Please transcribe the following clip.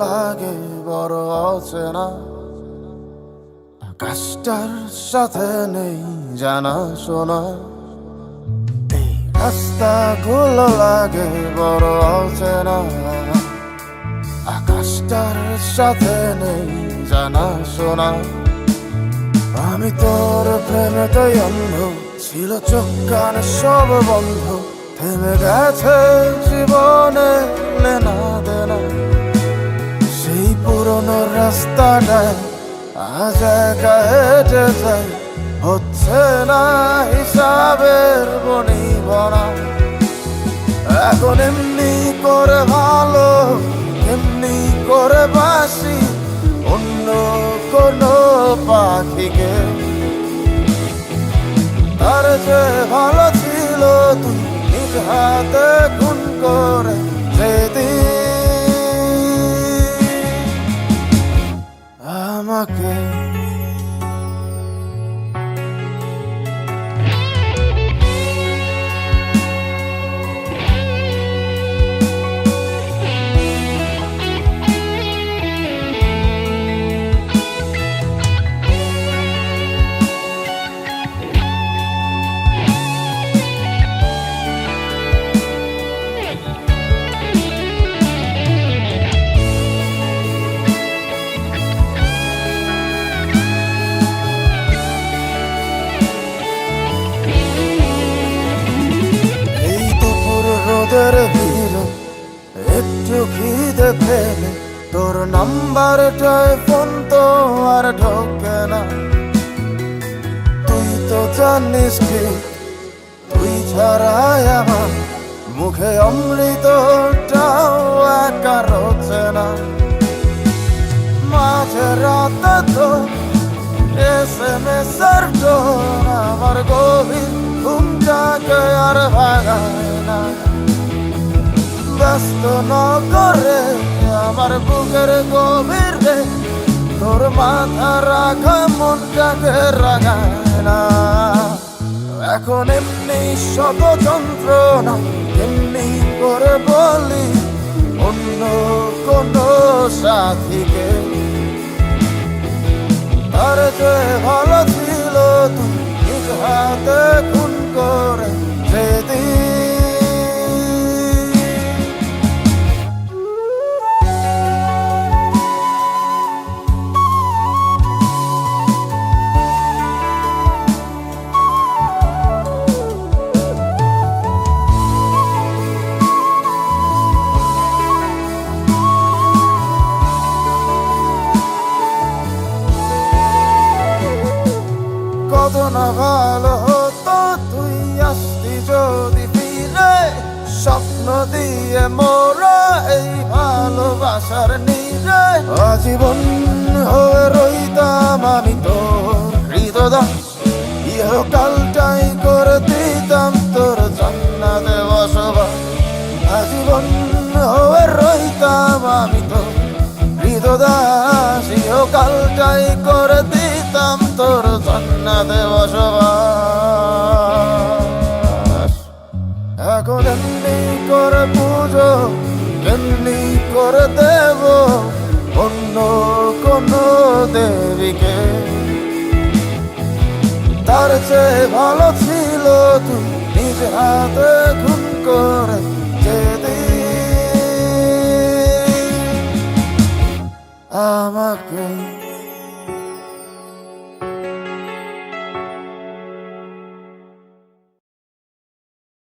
লাগে বড় অচেনা, আকাশটার সাথে নেই জানা শোনা। এই রাস্তাগুলো লাগে বড় অচেনা, আকাশটার সাথে নেই জানা শোনা। আমি তোর প্রেমেতেই অন্ধ, ছিল চোখ কান সব বন্ধ, থেমে গেছে জীবনে লেনা দেনা। সেই পুরনো রাস্তাটায় আজ একা হেঁটে যাই, হচ্ছে না হিসাবের বনিবনা। এখন এমনি করে ভালো, এমনি করে বাসি অন্য কোনো পাখিকে। তার যে ভালো ছিল তুই নিজ হাতে খুন করে যেদিন আমাকে। রোদের ভিড় একটু খিদে পেলে তোর নাম্বারটায় ফোন তো আর ঢোকে না। তুই তো জানিস কি, তুই ছাড়াই আমার মুখে অমৃতটাও একা রোচে না। মাঝে রাতে তো SMS এর টোন আমার গভীর ঘুমটাকে আর ভাগায় না। ব্যস্ত ন করে আমার বুকের গভীরে তোর মাথা রাখা মনটাকে রাগায় না। এখন এমনি শত যন্ত্রণা, এমনি করে বলি অন্য কোনো সাথীকে। তার যে ভালো ছিল তুই নিজ হাতে খুন করে যেদিন কত না ভালো হতো তুই আসতি যদি ফিরে। স্বপ্ন দিয়ে মোরা এই ভালোবাসার নীড়ে আজীবন হয়ে রইতাম আমি তোর হৃদদাস। ইহকালটাই করে দিতাম তোর জান্নাতে বসবাস। আজীবন হয়ে রইতাম আমি তোর হৃদদাস। ইহকালটাই করে দিতাম তোর জান্নাতে বসবাস। এখন এমনি করে পুজো, এমনি করে দেব অন্য কোনো দেবীকে। তার চেয়ে ভালো ছিল তুই নিজ হাতে খুন করে যেদিন আমাকে।